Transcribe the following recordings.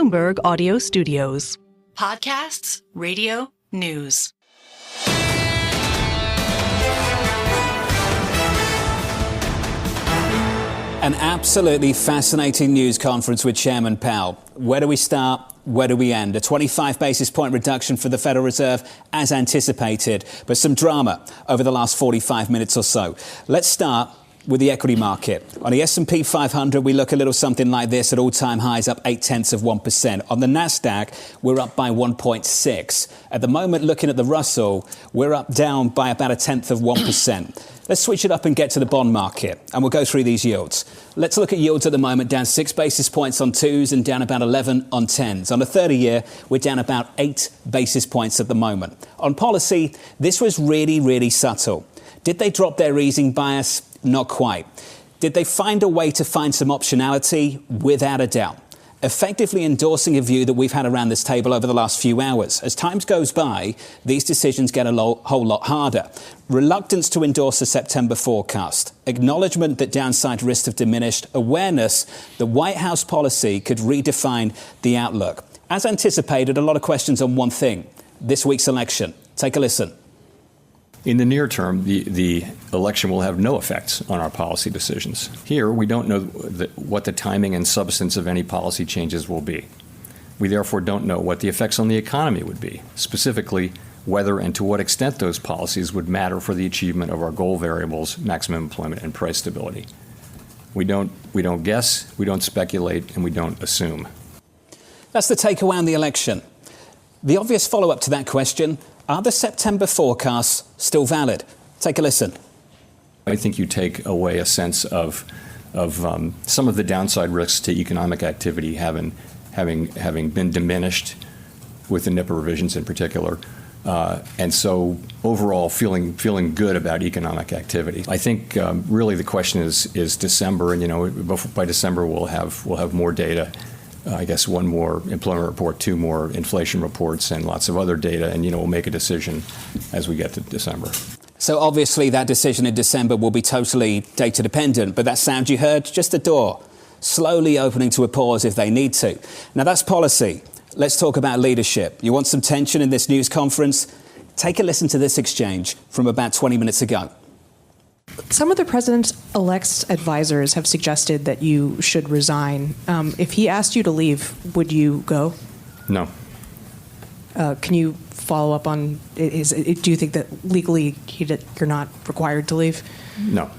Bloomberg Audio Studios. Podcasts, radio, news. An absolutely fascinating news conference with Chairman Powell. Where do we start? Where do we end? A 25 basis point reduction for the Federal Reserve as anticipated, but some drama over the last 45 minutes or so. Let's start with the equity market. On the S&P 500, we look a little something like this at all-time highs, up 0.8%. On the Nasdaq, we're up by 1.6. At the moment, looking at the Russell, we're down by about 0.1%. Let's switch it up and get to the bond market, and we'll go through these yields. Let's look at yields at the moment, down 6 basis points on 2s and down about 11 on 10s. On the 30-year, we're down about 8 basis points at the moment. On policy, this was really subtle. Did they drop their easing bias? Not quite. Did they find a way to find some optionality? Without a doubt. Effectively endorsing a view that we've had around this table over the last few hours. As time goes by, these decisions get a whole lot harder. Reluctance to endorse a September forecast. Acknowledgement that downside risks have diminished. Awareness that White House policy could redefine the outlook. As anticipated, a lot of questions on one thing. This week's election. Take a listen. In the near term, the election will have no effects on our policy decisions. Here, we don't know what the timing and substance of any policy changes will be. We therefore don't know what the effects on the economy would be, specifically whether and to what extent those policies would matter for the achievement of our goal variables, maximum employment and price stability. We don't guess, we don't speculate, and we don't assume. That's the takeaway on the election. The obvious follow-up to that question: are the September forecasts still valid? Take a listen. I think you take away a sense of some of the downside risks to economic activity having been diminished with the NIPA revisions in particular. And so overall feeling good about economic activity. I think really the question is December, and by December we'll have more data. I guess one more employment report, 2 more inflation reports, and lots of other data, and we'll make a decision as we get to December. So obviously that decision in December will be totally data dependent, but that sound you heard, just a door, slowly opening to a pause if they need to. Now that's policy. Let's talk about leadership. You want some tension in this news conference? Take a listen to this exchange from about 20 minutes ago. Some of the president-elect's advisors have suggested that you should resign. If he asked you to leave, would you go? No. Can you follow up on, do you think that legally you're not required to leave? No.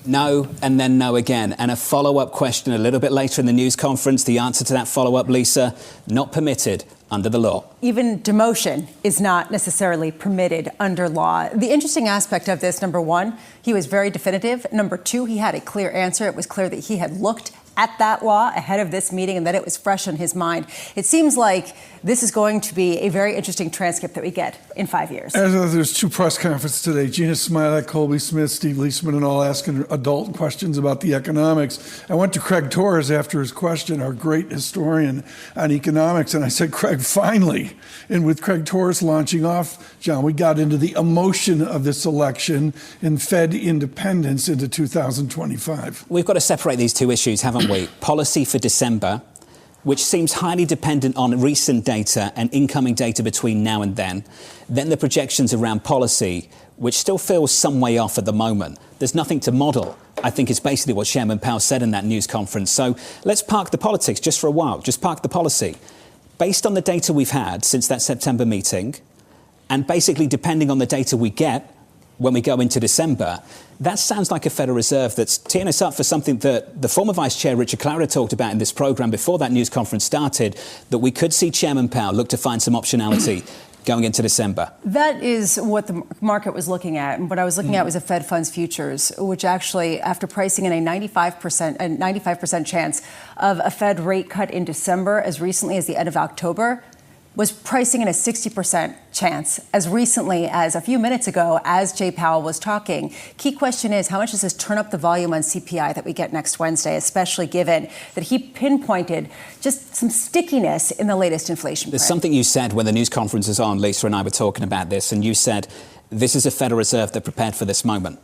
No, and then no again. And a follow-up question a little bit later in the news conference. The answer to that follow-up, Lisa, not permitted under the law. Even demotion is not necessarily permitted under law. The interesting aspect of this, number one, he was very definitive. Number two, he had a clear answer. It was clear that he had looked at that law ahead of this meeting and that it was fresh on his mind. It seems like this is going to be a very interesting transcript that we get in 5 years. There's 2 press conferences today. Gina Smilac, Colby Smith, Steve Leisman, and all asking adult questions about the economics. I went to Craig Torres after his question, our great historian on economics, and I said, Craig, finally. And with Craig Torres launching off, John, we got into the emotion of this election and Fed independence into 2025. We've got to separate these two issues, haven't we? Policy for December, which seems highly dependent on recent data and incoming data between now and then the projections around policy, which still feels some way off at the moment. There's nothing to model, I think is basically what Chairman Powell said in that news conference. So let's park the politics just for a while, just park the policy. Based on the data we've had since that September meeting, and basically depending on the data we get when we go into December, that sounds like a Federal Reserve that's teeing us up for something that the former Vice Chair Richard Clara talked about in this program before that news conference started, that we could see Chairman Powell look to find some optionality going into December. That is what the market was looking at. And what I was looking at was a Fed funds futures, which actually, after pricing in a 95% chance of a Fed rate cut in December as recently as the end of October, was pricing in a 60% chance as recently as a few minutes ago as Jay Powell was talking. Key question is, how much does this turn up the volume on CPI that we get next Wednesday, especially given that he pinpointed just some stickiness in the latest inflation print? There's something you said when the news conference was on, Lisa and I were talking about this, and you said this is a Federal Reserve that prepared for this moment.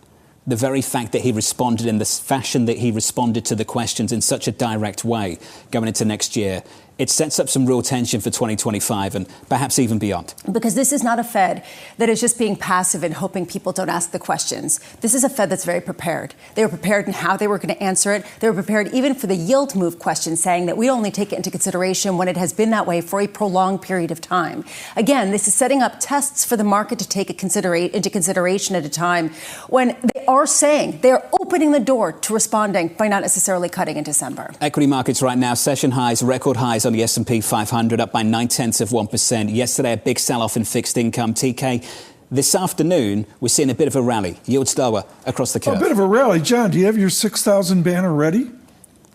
the very fact that he responded in the fashion that he responded to the questions in such a direct way going into next year, it sets up some real tension for 2025 and perhaps even beyond. Because this is not a Fed that is just being passive and hoping people don't ask the questions. This is a Fed that's very prepared. They were prepared in how they were going to answer it. They were prepared even for the yield move question, saying that we only take it into consideration when it has been that way for a prolonged period of time. Again, this is setting up tests for the market to take into consideration at a time when they are saying they are opening the door to responding by not necessarily cutting in December. Equity markets right now, session highs, record highs on the S&P 500, up by 0.9%. Yesterday, a big sell-off in fixed income. TK, this afternoon, we're seeing a bit of a rally. Yields lower across the curve. A bit of a rally. John, do you have your 6,000 banner ready?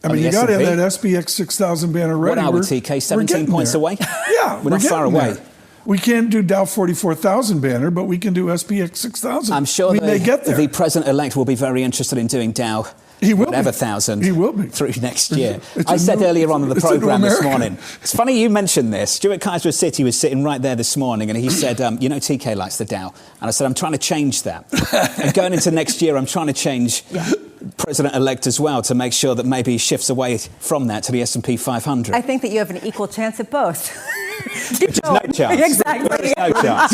I mean, you got to have that SPX 6,000 banner ready. What are we, TK? 17 points away? Yeah, we're not far away. There. We can't do Dow 44,000 banner, but we can do SPX 6,000. I'm sure they get there. The president-elect will be very interested in doing Dow. He will whatever be. thousand He will be. through next year. I said earlier on in the program this morning, it's funny you mentioned this. Stuart Kaiser City was sitting right there this morning and he said, TK likes the Dow. And I said, I'm trying to change that. And going into next year, I'm trying to change president-elect as well to make sure that maybe he shifts away from that to the S&P 500. I think that you have an equal chance at both. Which is no chance. Exactly. No chance.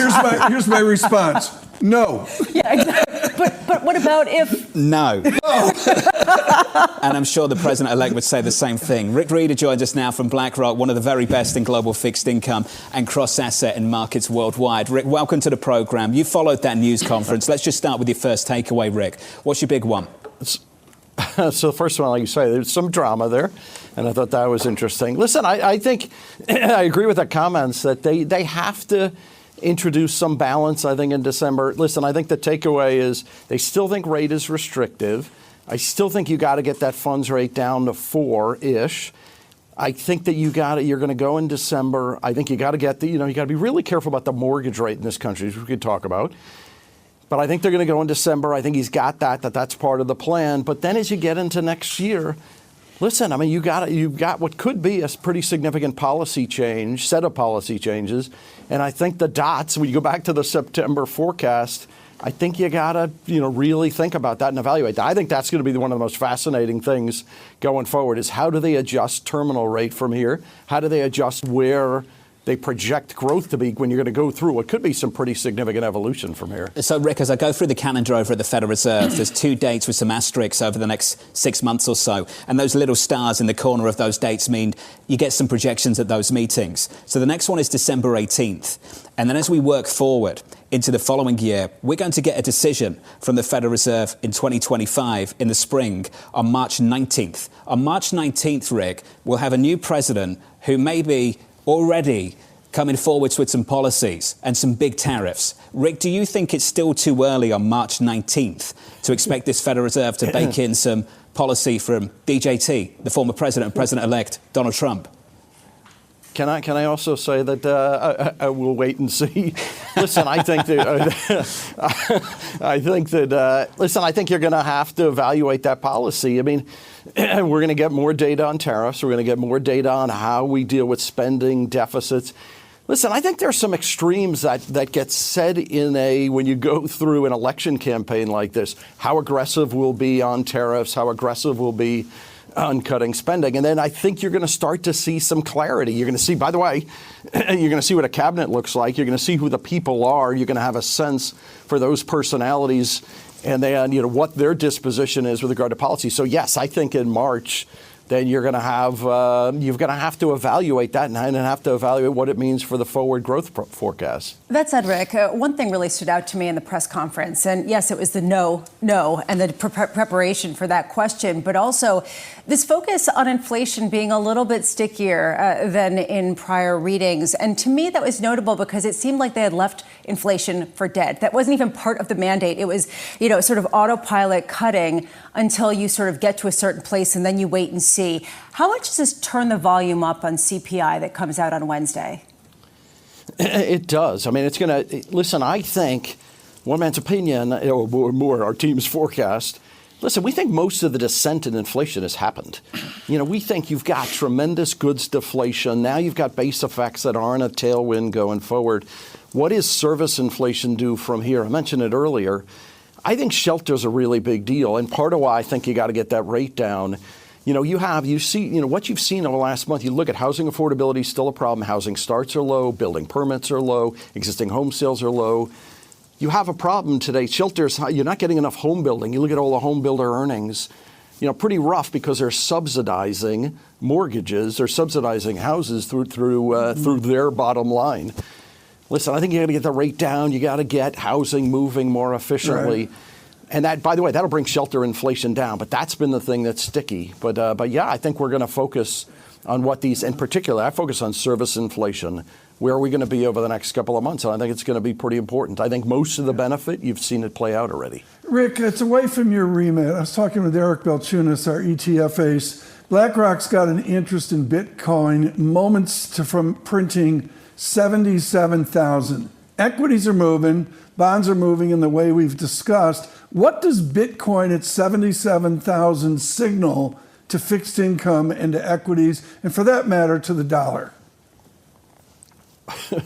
Here's my response. No. Yeah, exactly. But what about if? No. And I'm sure the president-elect would say the same thing. Rick Reeder joins us now from BlackRock, one of the very best in global fixed income and cross-asset in markets worldwide. Rick, welcome to the program. You followed that news conference. Let's just start with your first takeaway, Rick. What's your big one? So first of all, like you say, there's some drama there, and I thought that was interesting. Listen, I think I agree with the comments that they have to introduce some balance, I think, in December. Listen, I think the takeaway is they still think rate is restrictive. I still think you got to get that funds rate down to 4-ish. I think that you're going to go in December. I think you got to get you got to be really careful about the mortgage rate in this country, which we could talk about. But I think they're going to go in December. I think he's got that's part of the plan. But then as you get into next year, listen, I mean, you've got what could be a pretty significant set of policy changes. And I think the dots, when you go back to the September forecast, I think you got to, really think about that and evaluate that. I think that's going to be one of the most fascinating things going forward is how do they adjust terminal rate from here? How do they adjust where they project growth to be when you're going to go through what could be some pretty significant evolution from here. So, Rick, as I go through the calendar over at the Federal Reserve, there's 2 dates with some asterisks over the next 6 months or so. And those little stars in the corner of those dates mean you get some projections at those meetings. So the next one is December 18th. And then as we work forward into the following year, we're going to get a decision from the Federal Reserve in 2025 in the spring on March 19th. On March 19th, Rick, we'll have a new president who may be already coming forwards with some policies and some big tariffs. Rick, do you think it's still too early on March 19th to expect this Federal Reserve to bake in some policy from DJT, the former president and president-elect Donald Trump? Can I also say that I will wait and see? Listen, I think that you're going to have to evaluate that policy. I mean, we're going to get more data on tariffs. We're going to get more data on how we deal with spending deficits. Listen, I think there's some extremes that get said when you go through an election campaign like this. How aggressive we'll be on tariffs, how aggressive we'll be on cutting spending. And then I think you're going to start to see some clarity. You're going to see, by the way, you're going to see what a cabinet looks like. You're going to see who the people are. You're going to have a sense for those personalities and then, what their disposition is with regard to policy. So, yes, I think in March, then you're going to have to evaluate that and have to evaluate what it means for the forward growth forecast. That said, Rick, one thing really stood out to me in the press conference, and yes, it was the no, and the preparation for that question, but also this focus on inflation being a little bit stickier than in prior readings. And to me, that was notable because it seemed like they had left inflation for dead. That wasn't even part of the mandate. It was, sort of autopilot cutting until you sort of get to a certain place and then you wait and see. How much does this turn the volume up on CPI that comes out on Wednesday? It does. I mean, it's going to, listen, I think, one man's opinion, or more our team's forecast, listen, we think most of the descent in inflation has happened. We think you've got tremendous goods deflation. Now you've got base effects that aren't a tailwind going forward. What does service inflation do from here? I mentioned it earlier. I think shelter's a really big deal, and part of why I think you got to get that rate down. What you've seen over the last month, you look at housing affordability is still a problem. Housing starts are low, building permits are low, existing home sales are low. You have a problem today. Shelters, you're not getting enough home building. You look at all the home builder earnings, pretty rough because they're subsidizing mortgages, they're subsidizing houses through their bottom line. Listen, I think you got to get the rate down. You got to get housing moving more efficiently. Right. And that, by the way, that'll bring shelter inflation down. But that's been the thing that's sticky. But yeah, I think we're going to focus on what these, in particular, I focus on service inflation. Where are we going to be over the next couple of months? And I think it's going to be pretty important. I think most of the benefit, you've seen it play out already. Rick, it's away from your remit. I was talking with Eric Balchunas, our ETF ace. BlackRock's got an interest in Bitcoin moments from printing 77,000. Equities are moving, bonds are moving in the way we've discussed. What does Bitcoin at 77,000 signal to fixed income and to equities, and for that matter, to the dollar?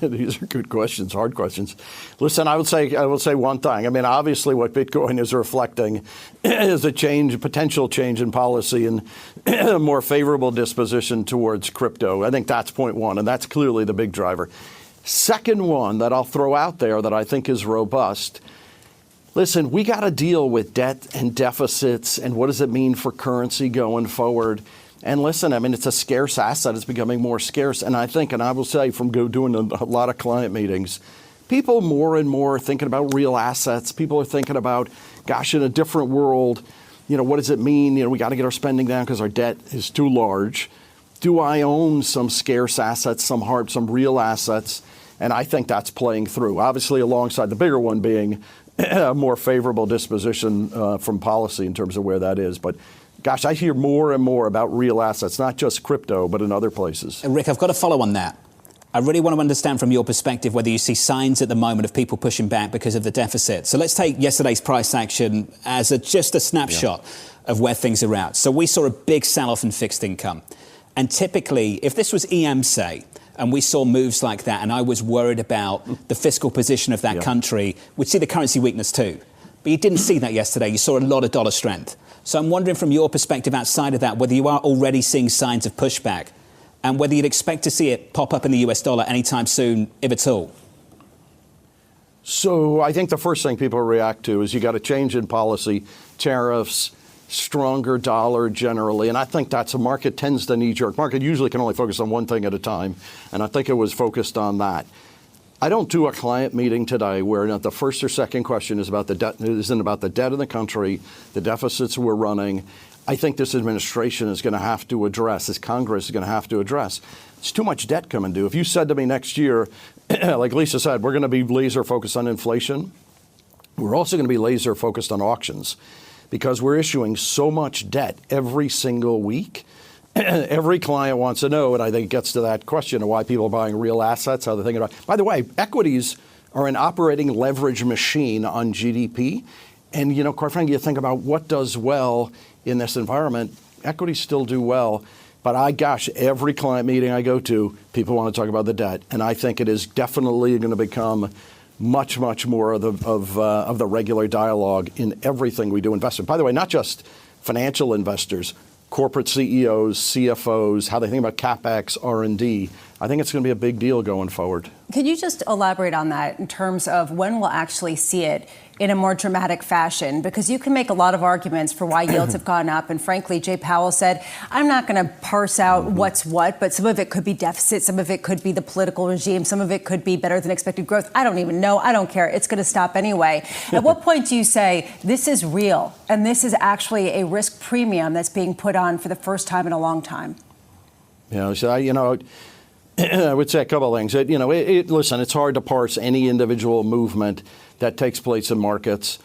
These are good questions, hard questions. Listen, I would say one thing. I mean, obviously what Bitcoin is reflecting is a potential change in policy and a more favorable disposition towards crypto. I think that's point one, and that's clearly the big driver. Second one that I'll throw out there that I think is robust. Listen, we got to deal with debt and deficits, and what does it mean for currency going forward? And listen, I mean, it's a scarce asset. It's becoming more scarce. And I think, and I will say from doing a lot of client meetings, people more and more are thinking about real assets. People are thinking about, gosh, in a different world, what does it mean? We got to get our spending down because our debt is too large. Do I own some scarce assets, some real assets? And I think that's playing through. Obviously, alongside the bigger one being a more favorable disposition from policy in terms of where that is. But gosh, I hear more and more about real assets, not just crypto, but in other places. Rick, I've got to follow on that. I really want to understand from your perspective whether you see signs at the moment of people pushing back because of the deficit. So let's take yesterday's price action as just a snapshot of where things are at. So we saw a big sell-off in fixed income. And typically, if this was EM, say, and we saw moves like that, and I was worried about the fiscal position of that country, we'd see the currency weakness too. But you didn't see that yesterday. You saw a lot of dollar strength. So I'm wondering from your perspective outside of that, whether you are already seeing signs of pushback and whether you'd expect to see it pop up in the US dollar anytime soon, if at all. So I think the first thing people react to is you got a change in policy, tariffs, stronger dollar generally. And I think that's a market tends to knee-jerk. Market usually can only focus on one thing at a time. And I think it was focused on that. I don't do a client meeting today where not the first or second question is about the debt, isn't about the debt of the country, the deficits we're running. I think this administration is going to have to address, this Congress is going to have to address. It's too much debt coming due. If you said to me next year, like Lisa said, we're going to be laser focused on inflation, we're also going to be laser focused on auctions because we're issuing so much debt every single week. Every client wants to know, and I think it gets to that question of why people are buying real assets, how they're thinking about it. By the way, equities are an operating leverage machine on GDP. And, quite frankly, you think about what does well in this environment, equities still do well. But every client meeting I go to, people want to talk about the debt. And I think it is definitely going to become much, much more of the regular dialogue in everything we do investment. By the way, not just financial investors, corporate CEOs, CFOs, how they think about CapEx, R&D. I think it's going to be a big deal going forward. Can you just elaborate on that in terms of when we'll actually see it in a more dramatic fashion? Because you can make a lot of arguments for why yields have gone up. And frankly, Jay Powell said, I'm not going to parse out what's what, but some of it could be deficit. Some of it could be the political regime. Some of it could be better than expected growth. I don't even know. I don't care. It's going to stop anyway. At what point do you say this is real and this is actually a risk premium that's being put on for the first time in a long time? I would say a couple of things. Listen, it's hard to parse any individual movement that takes place in markets.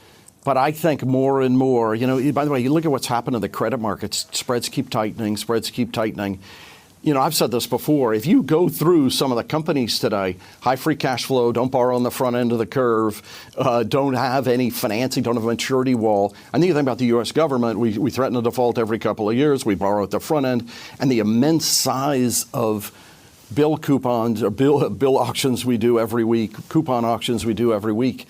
But I think more and more, by the way, you look at what's happened to the credit markets. Spreads keep tightening. I've said this before. If you go through some of the companies today, high free cash flow, don't borrow on the front end of the curve, don't have any financing, don't have a maturity wall. I think you think about the U.S. government. We threaten a default every couple of years. We borrow at the front end. And the immense size of bill coupons or bill auctions we do every week, coupon auctions we do every week.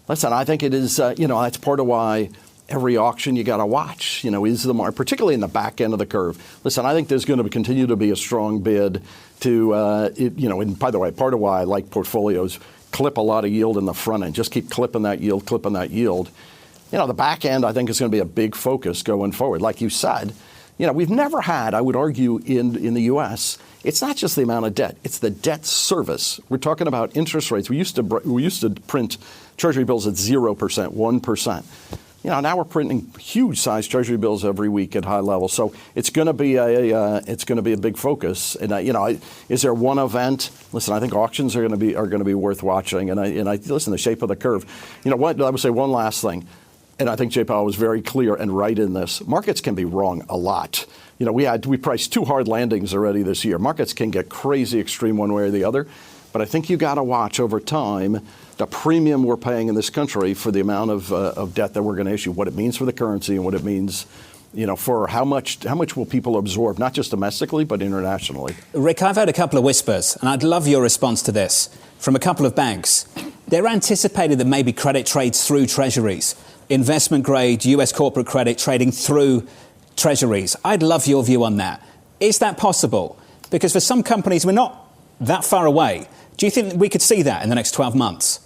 Listen, I think it is, that's part of why every auction you got to watch, is the market, particularly in the back end of the curve. Listen, I think there's going to continue to be a strong bid to, and by the way, part of why I like portfolios, clip a lot of yield in the front end. Just keep clipping that yield. The back end, I think, is going to be a big focus going forward. Like you said, we've never had, I would argue, in the U.S., it's not just the amount of debt, it's the debt service. We're talking about interest rates. We used to print Treasury bills at 0%, 1%. Now we're printing huge size Treasury bills every week at high levels. So it's going to be a big focus. And is there one event? Listen, I think auctions are going to be worth watching. And I listen, the shape of the curve. What I would say one last thing, and I think Jay Powell was very clear and right in this. Markets can be wrong a lot. We priced 2 hard landings already this year. Markets can get crazy extreme one way or the other. But I think you got to watch over time the premium we're paying in this country for the amount of debt that we're going to issue, what it means for the currency and what it means, for how much will people absorb, not just domestically, but internationally. Rick, I've heard a couple of whispers, and I'd love your response to this, from a couple of banks. They're anticipating that maybe credit trades through treasuries, investment grade US corporate credit trading through treasuries. I'd love your view on that. Is that possible? Because for some companies, we're not that far away. Do you think we could see that in the next 12 months?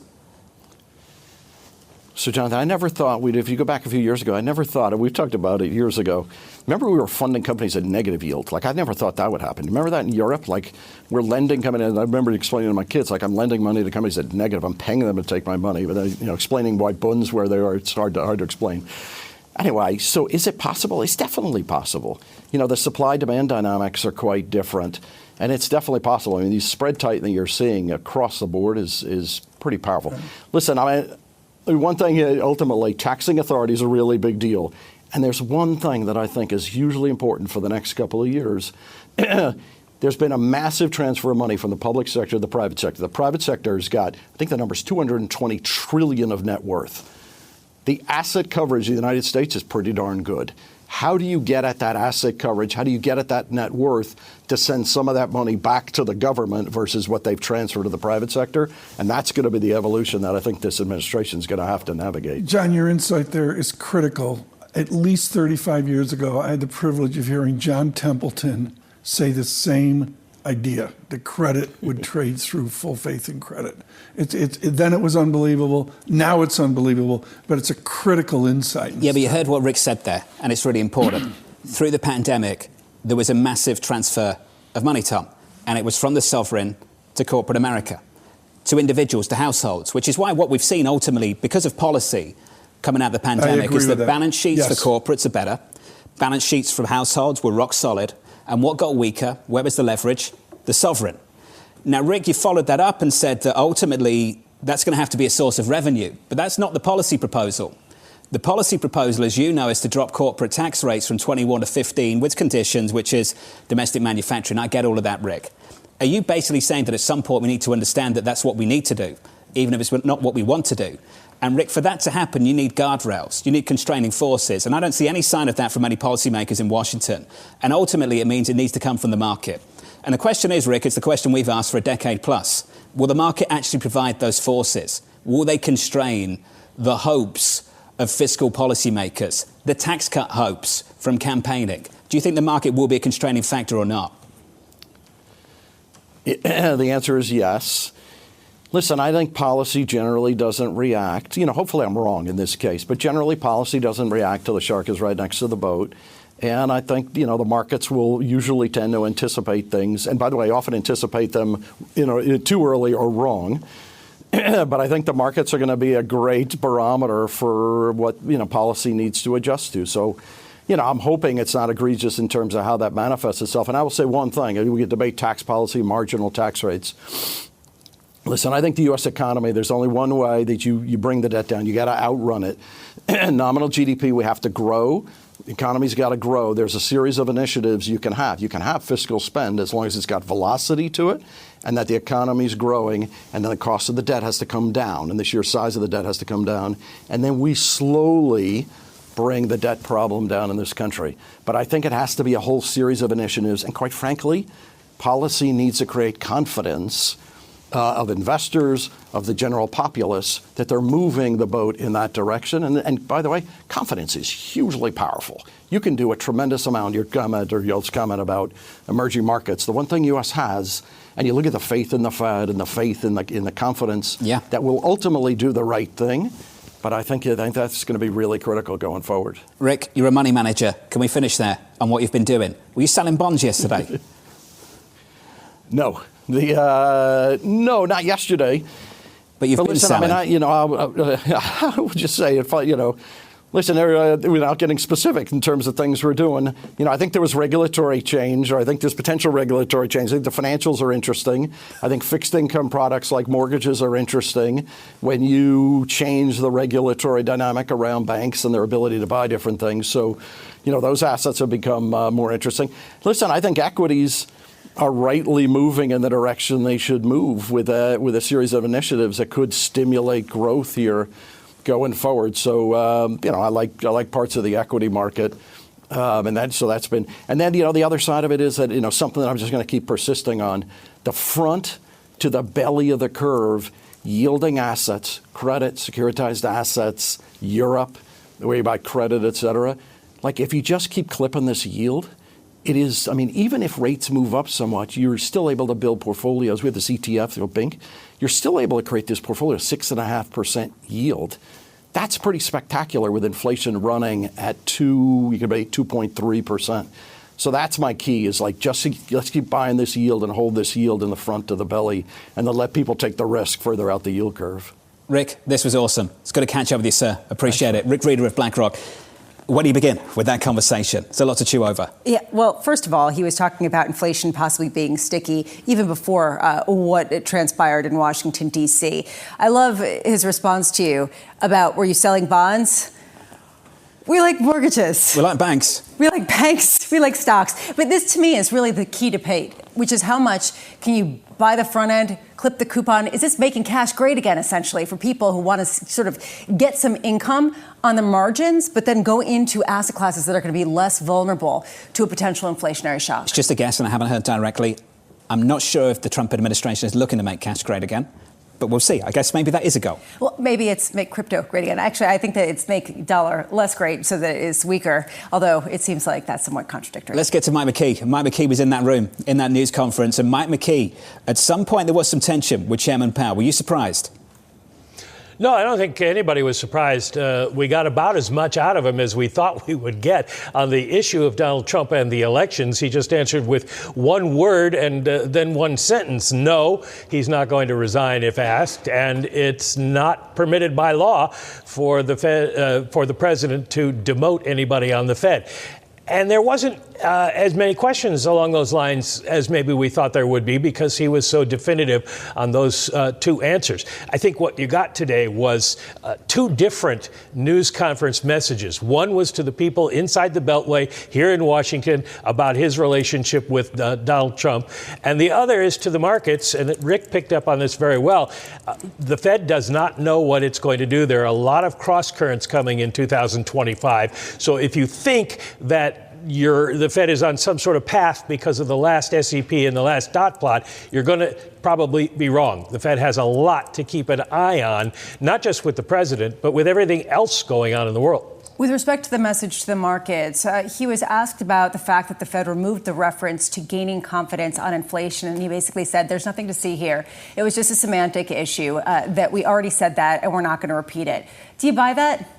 So, Jonathan, I never thought if you go back a few years ago, I never thought, we've talked about it years ago. Remember we were funding companies at negative yield? I never thought that would happen. Remember that in Europe? We're lending coming in. I remember explaining to my kids, I'm lending money to companies at negative. I'm paying them to take my money. But, explaining why bunds where they are, it's hard to explain. Anyway, so is it possible? It's definitely possible. The supply-demand dynamics are quite different. And it's definitely possible. These spread tightening you're seeing across the board is pretty powerful. Right. Listen, one thing, ultimately, taxing authority is a really big deal. And there's one thing that I think is hugely important for the next couple of years. There's been a massive transfer of money from the public sector to the private sector. The private sector has got, I think the number is $220 trillion of net worth. The asset coverage of the United States is pretty darn good. How do you get at that asset coverage? How do you get at that net worth to send some of that money back to the government versus what they've transferred to the private sector? And that's going to be the evolution that I think this administration is going to have to navigate. John, your insight there is critical. At least 35 years ago, I had the privilege of hearing John Templeton say the same idea, that credit would trade through full faith in credit. Then it was unbelievable. Now it's unbelievable, but it's a critical insight. Yeah, but you heard what Rick said there, and it's really important. Through the pandemic, there was a massive transfer of money, Tom, and it was from the sovereign to corporate America, to individuals, to households, which is why what we've seen ultimately, because of policy coming out of the pandemic, is that balance sheets for corporates are better, balance sheets from households were rock solid, and what got weaker, where was the leverage? The sovereign. Now, Rick, you followed that up and said that ultimately that's going to have to be a source of revenue. But that's not the policy proposal. The policy proposal, as you know, is to drop corporate tax rates from 21 to 15 with conditions, which is domestic manufacturing. I get all of that, Rick. Are you basically saying that at some point we need to understand that that's what we need to do, even if it's not what we want to do? And Rick, for that to happen, you need guardrails, you need constraining forces. And I don't see any sign of that from any policymakers in Washington. And ultimately, it means it needs to come from the market. And the question is, Rick, it's the question we've asked for a decade plus. Will the market actually provide those forces? Will they constrain the hopes of fiscal policymakers, the tax cut hopes from campaigning? Do you think the market will be a constraining factor or not? The answer is yes. Listen, I think policy generally doesn't react. Hopefully I'm wrong in this case, but generally policy doesn't react till the shark is right next to the boat. And I think, the markets will usually tend to anticipate things. And by the way, often anticipate them, too early or wrong. But I think the markets are going to be a great barometer for what, policy needs to adjust to. So, I'm hoping it's not egregious in terms of how that manifests itself. And I will say one thing. We could debate tax policy, marginal tax rates. Listen, I think the U.S. economy, there's only one way that you bring the debt down. You got to outrun it. Nominal GDP, we have to grow. The economy's got to grow. There's a series of initiatives you can have. You can have fiscal spend as long as it's got velocity to it and that the economy's growing, and then the cost of the debt has to come down and the sheer size of the debt has to come down. And then we slowly bring the debt problem down in this country. But I think it has to be a whole series of initiatives. And quite frankly, policy needs to create confidence of investors, of the general populace, that they're moving the boat in that direction. And by the way, confidence is hugely powerful. You can do a tremendous amount. Your comment or Yolt's comment about emerging markets. The one thing U.S. has, and you look at the faith in the Fed and the faith in the confidence that will ultimately do the right thing. But I think that's going to be really critical going forward. Rick, you're a money manager. Can we finish there on what you've been doing? Were you selling bonds yesterday? No. No, not yesterday. But you've been selling. I would just say, listen, without getting specific in terms of things we're doing, I think there was regulatory change, or I think there's potential regulatory change. I think the financials are interesting. I think fixed income products like mortgages are interesting when you change the regulatory dynamic around banks and their ability to buy different things. So, those assets have become more interesting. Listen, I think equities are rightly moving in the direction they should move with a series of initiatives that could stimulate growth here going forward. So, I like parts of the equity market. And then the other side of it is that, something that I'm just going to keep persisting on, the front to the belly of the curve, yielding assets, credit, securitized assets, Europe, the way you buy credit, et cetera. Like, if you just keep clipping this yield, it is, even if rates move up somewhat, you're still able to build portfolios. We have this ETF, BINC. You're still able to create this portfolio, 6.5% yield. That's pretty spectacular with inflation running at 2.3%. So that's my key is let's keep buying this yield and hold this yield in the front of the belly and then let people take the risk further out the yield curve. Rick, this was awesome. It's good to catch up with you, sir. Appreciate it. Rick Reeder of BlackRock. Where do you begin with that conversation? It's a lot to chew over. Yeah, well, first of all, he was talking about inflation possibly being sticky even before what transpired in Washington, D.C. I love his response to you about, were you selling bonds? We like mortgages. We like banks. We like banks. We like stocks. But this, to me, is really the key debate, which is how much can you buy the front end, clip the coupon? Is this making cash great again, essentially, for people who want to sort of get some income on the margins, but then go into asset classes that are going to be less vulnerable to a potential inflationary shock? It's just a guess, and I haven't heard directly. I'm not sure if the Trump administration is looking to make cash great again. But we'll see. I guess maybe that is a goal. Well, maybe it's make crypto great again. Actually, I think that it's make dollar less great so that it is weaker, although it seems like that's somewhat contradictory. Let's get to Mike McKee. Mike McKee was in that room, in that news conference. And Mike McKee, at some point there was some tension with Chairman Powell. Were you surprised? No, I don't think anybody was surprised. We got about as much out of him as we thought we would get on the issue of Donald Trump and the elections. He just answered with one word and then one sentence. No, he's not going to resign if asked, and it's not permitted by law for the president to demote anybody on the Fed. And there wasn't as many questions along those lines as maybe we thought there would be because he was so definitive on those two answers. I think what you got today was two different news conference messages. One was to the people inside the Beltway here in Washington about his relationship with Donald Trump. And the other is to the markets, and Rick picked up on this very well. The Fed does not know what it's going to do. There are a lot of cross currents coming in 2025. So if you think that the Fed is on some sort of path because of the last SEP and the last dot plot, you're going to probably be wrong. The Fed has a lot to keep an eye on, not just with the president, but with everything else going on in the world. With respect to the message to the markets, he was asked about the fact that the Fed removed the reference to gaining confidence on inflation, and he basically said there's nothing to see here. It was just a semantic issue, that we already said that and we're not going to repeat it. Do you buy that?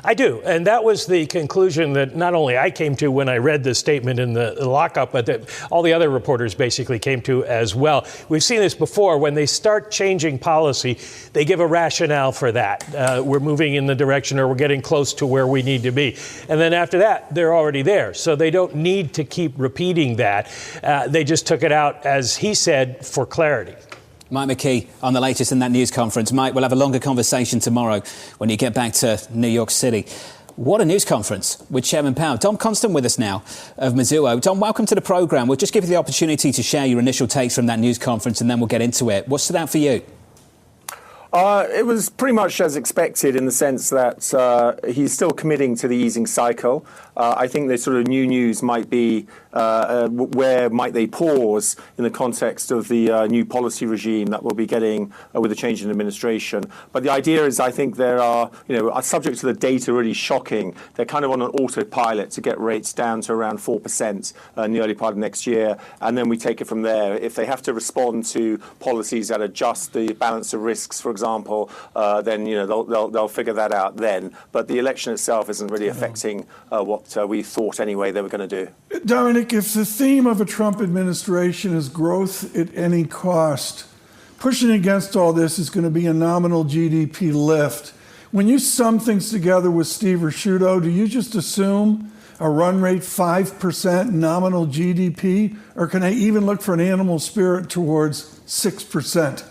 I do. And that was the conclusion that not only I came to when I read the statement in the lockup, but that all the other reporters basically came to as well. We've seen this before. When they start changing policy, they give a rationale for that. We're moving in the direction or we're getting close to where we need to be. And then after that, they're already there. So they don't need to keep repeating that. They just took it out, as he said, for clarity. Mike McKee on the latest in that news conference. Mike, we'll have a longer conversation tomorrow when you get back to New York City. What a news conference with Chairman Powell. Dom Constant with us now of Mizuho. Dom, welcome to the programme. We'll just give you the opportunity to share your initial takes from that news conference and then we'll get into it. What stood out for you? It was pretty much as expected in the sense that he's still committing to the easing cycle. I think the sort of new news might be where might they pause in the context of the new policy regime that we'll be getting with the change in administration. But the idea is, I think there are, subject to the data really shocking, they're kind of on an autopilot to get rates down to around 4% in the early part of next year, and then we take it from there. If they have to respond to policies that adjust the balance of risks, for example, then they'll figure that out then. But the election itself isn't really affecting what we thought anyway they were going to do. Dominic, if the theme of a Trump administration is growth at any cost, pushing against all this is going to be a nominal GDP lift. When you sum things together with Steve Rasciuto, do you just assume a run rate 5% nominal GDP, or can I even look for an animal spirit towards 6%?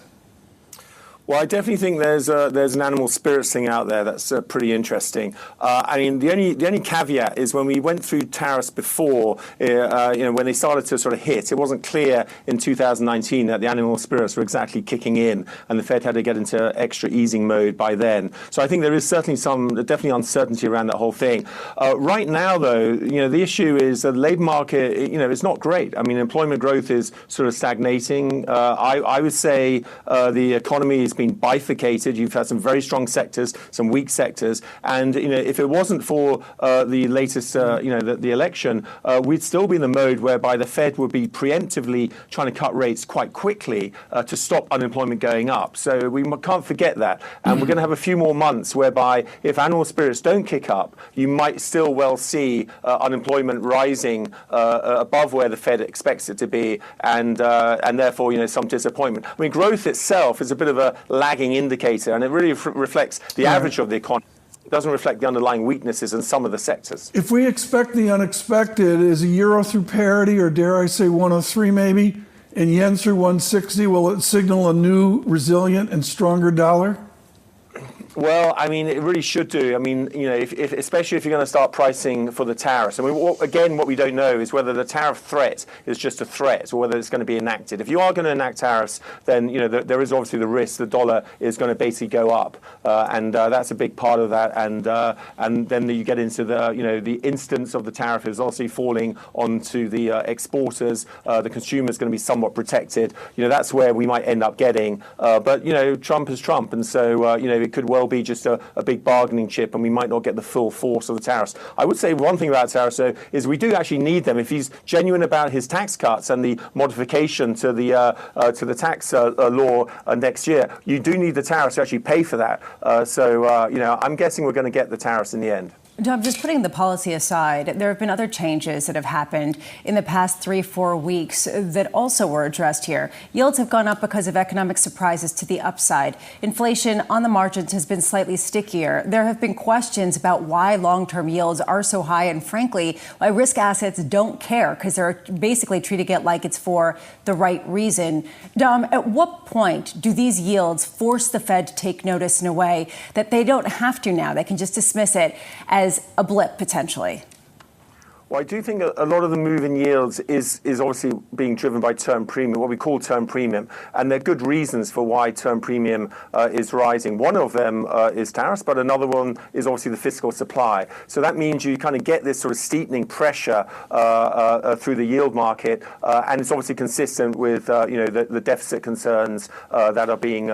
Well, I definitely think there's an animal spirits thing out there that's pretty interesting. I mean, the only caveat is when we went through tariffs before, when they started to sort of hit, it wasn't clear in 2019 that the animal spirits were exactly kicking in, and the Fed had to get into extra easing mode by then. So I think there is certainly definitely uncertainty around that whole thing. Right now, though, the issue is that the labor market, it's not great. I mean, employment growth is sort of stagnating. I would say the economy is been bifurcated. You've had some very strong sectors, some weak sectors, and if it wasn't for the latest, the election, we'd still be in the mode whereby the Fed would be preemptively trying to cut rates quite quickly to stop unemployment going up. So we can't forget that, and we're going to have a few more months whereby if animal spirits don't kick up, you might still well see unemployment rising above where the Fed expects it to be, and therefore some disappointment. I mean, growth itself is a bit of a lagging indicator, and it really reflects the average of the economy. It doesn't reflect the underlying weaknesses in some of the sectors. If we expect the unexpected, is a euro through parity, or dare I say 103 maybe, and yen through 160, will it signal a new resilient and stronger dollar? Well, I mean, it really should do. I mean, especially if you're going to start pricing for the tariffs. I mean, what we don't know is whether the tariff threat is just a threat or whether it's going to be enacted. If you are going to enact tariffs, then, there is obviously the risk the dollar is going to basically go up. And that's a big part of that. And then you get into the instance of the tariff is obviously falling onto the exporters. The consumer is going to be somewhat protected. That's where we might end up getting. But, Trump is Trump. And so, it could well be just a big bargaining chip, and we might not get the full force of the tariffs. I would say one thing about tariffs, though, is we do actually need them. If he's genuine about his tax cuts and the modification to the tax law next year, you do need the tariffs to actually pay for that. I'm guessing we're going to get the tariffs in the end. Dom, just putting the policy aside, there have been other changes that have happened in the past 3-4 weeks that also were addressed here. Yields have gone up because of economic surprises to the upside. Inflation on the margins has been slightly stickier. There have been questions about why long-term yields are so high, and frankly, why risk assets don't care, because they're basically treating it like it's for the right reason. Dom, at what point do these yields force the Fed to take notice in a way that they don't have to now? They can just dismiss it as a blip, potentially. Well, I do think a lot of the move in yields is obviously being driven by term premium, what we call term premium. And there are good reasons for why term premium is rising. One of them is tariffs, but another one is obviously the fiscal supply. So that means you kind of get this sort of steepening pressure through the yield market. And it's obviously consistent with, the deficit concerns that are being,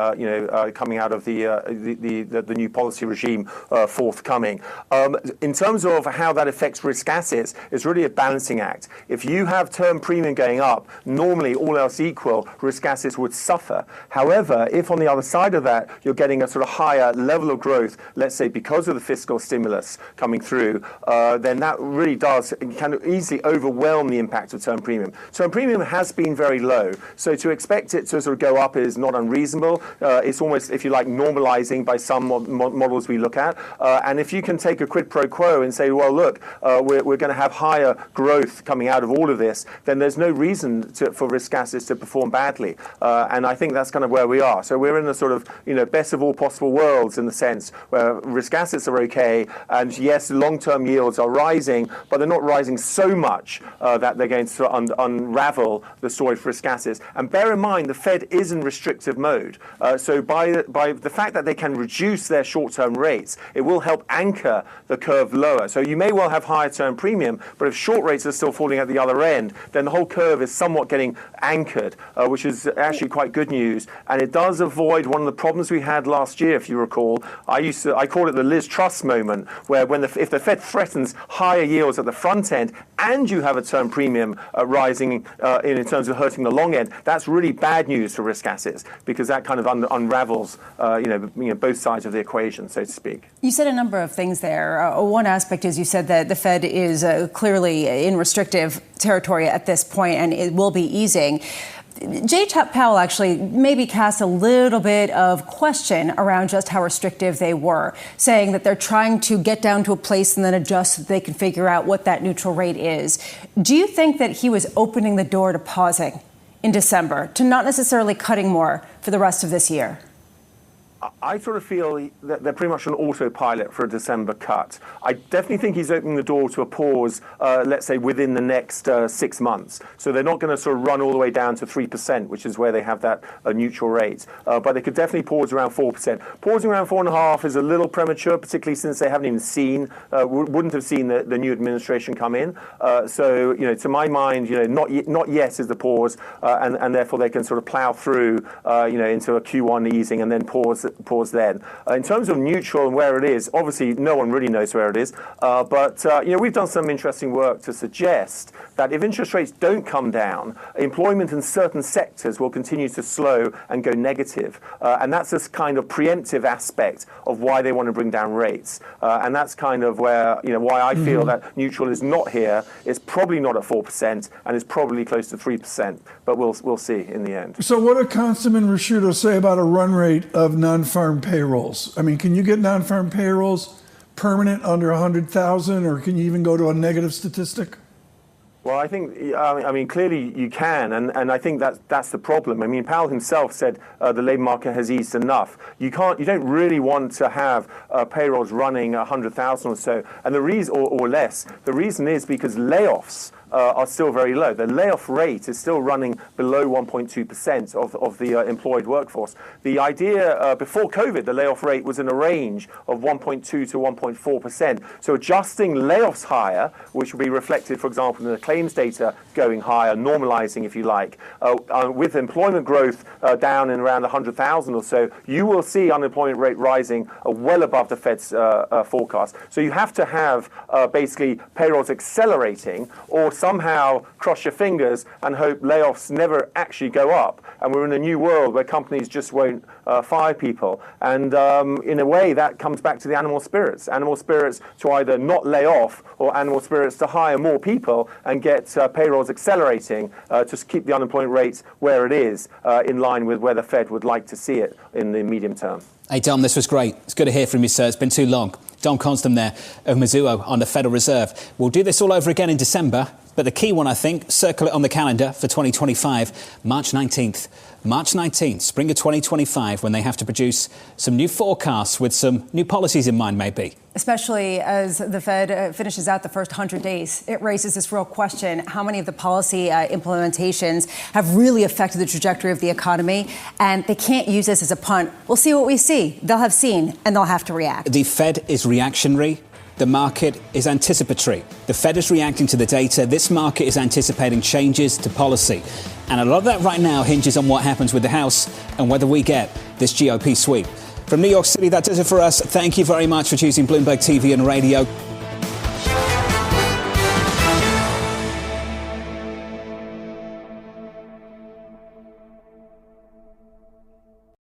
coming out of the new policy regime forthcoming. In terms of how that affects risk assets, it's really a balancing act. If you have term premium going up, normally all else equal, risk assets would suffer. However, if on the other side of that, you're getting a sort of higher level of growth, let's say because of the fiscal stimulus coming through, then that really can easily overwhelm the impact of term premium. Term premium has been very low, so to expect it to sort of go up is not unreasonable. It's almost, if you like, normalizing by some models we look at. And if you can take a quid pro quo and say, well, look, we're going to have higher growth coming out of all of this, then there's no reason for risk assets to perform badly. And I think that's kind of where we are. So we're in a sort of, best of all possible worlds in the sense where risk assets are okay. And yes, long-term yields are rising, but they're not rising so much that they're going to unravel the story for risk assets. And bear in mind, the Fed is in restrictive mode. So by the fact that they can reduce their short-term rates, it will help anchor the curve lower. So you may well have higher term premium, but if short rates are still falling at the other end, then the whole curve is somewhat getting anchored, which is actually quite good news. And it does avoid one of the problems we had last year, if you recall. I call it the Liz Truss moment, where if the Fed threatens higher yields at the front end and you have a term premium rising in terms of hurting the long end, that's really bad news for risk assets because that kind of unravels both sides of the equation, so to speak. You said a number of things there. One aspect is you said that the Fed is clearly in restrictive territory at this point and it will be easing. Jay Powell actually maybe cast a little bit of question around just how restrictive they were, saying that they're trying to get down to a place and then adjust so that they can figure out what that neutral rate is. Do you think that he was opening the door to pausing in December, to not necessarily cutting more for the rest of this year? I sort of feel that they're pretty much on autopilot for a December cut. I definitely think he's opening the door to a pause, let's say, within the next 6 months. So they're not going to sort of run all the way down to 3%, which is where they have that neutral rate. But they could definitely pause around 4%. Pausing around 4.5% is a little premature, particularly since they haven't even wouldn't have seen the new administration come in. So, to my mind, not yet is the pause, and therefore they can sort of plow through, into a Q1 easing and then pause then. In terms of neutral and where it is, obviously no one really knows where it is, but we've done some interesting work to suggest that if interest rates don't come down, employment in certain sectors will continue to slow and go negative. And that's this kind of preemptive aspect of why they want to bring down rates. And that's kind of where, why I feel that neutral is not here. It's probably not at 4% and it's probably close to 3%, but we'll see in the end. So what do Constam and Rashudo say about a run rate of non-farm payrolls? I mean, can you get non-farm payrolls permanent under 100,000, or can you even go to a negative statistic? Well, I think, clearly you can, and I think that's the problem. I mean, Powell himself said the labour market has eased enough. You don't really want to have payrolls running 100,000 or so, and the reason, or less. The reason is because layoffs are still very low. The layoff rate is still running below 1.2% of the employed workforce. The idea before COVID, the layoff rate was in a range of 1.2 to 1.4%. So adjusting layoffs higher, which will be reflected, for example, in the claims data going higher, normalizing, if you like, with employment growth down in around 100,000 or so, you will see unemployment rate rising well above the Fed's forecast. So you have to have basically payrolls accelerating, or somehow cross your fingers and hope layoffs never actually go up. And we're in a new world where companies just won't fire people. And in a way, that comes back to the animal spirits. Animal spirits to either not lay off, or animal spirits to hire more people and get payrolls accelerating to keep the unemployment rate where it is, in line with where the Fed would like to see it in the medium term. Hey, Dom, this was great. It's good to hear from you, sir. It's been too long. Dom Constam there of Mizuho on the Federal Reserve. We'll do this all over again in December, but the key one, I think, circle it on the calendar for 2025, March 19th. March 19th, spring of 2025, when they have to produce some new forecasts with some new policies in mind, maybe. Especially as the Fed finishes out the first 100 days. It raises this real question: how many of the policy implementations have really affected the trajectory of the economy? And they can't use this as a punt. We'll see what we see. They'll have seen, and they'll have to react. The Fed is reactionary. The market is anticipatory. The Fed is reacting to the data. This market is anticipating changes to policy. And a lot of that right now hinges on what happens with the House and whether we get this GOP sweep. From New York City, that does it for us. Thank you very much for choosing Bloomberg TV and Radio.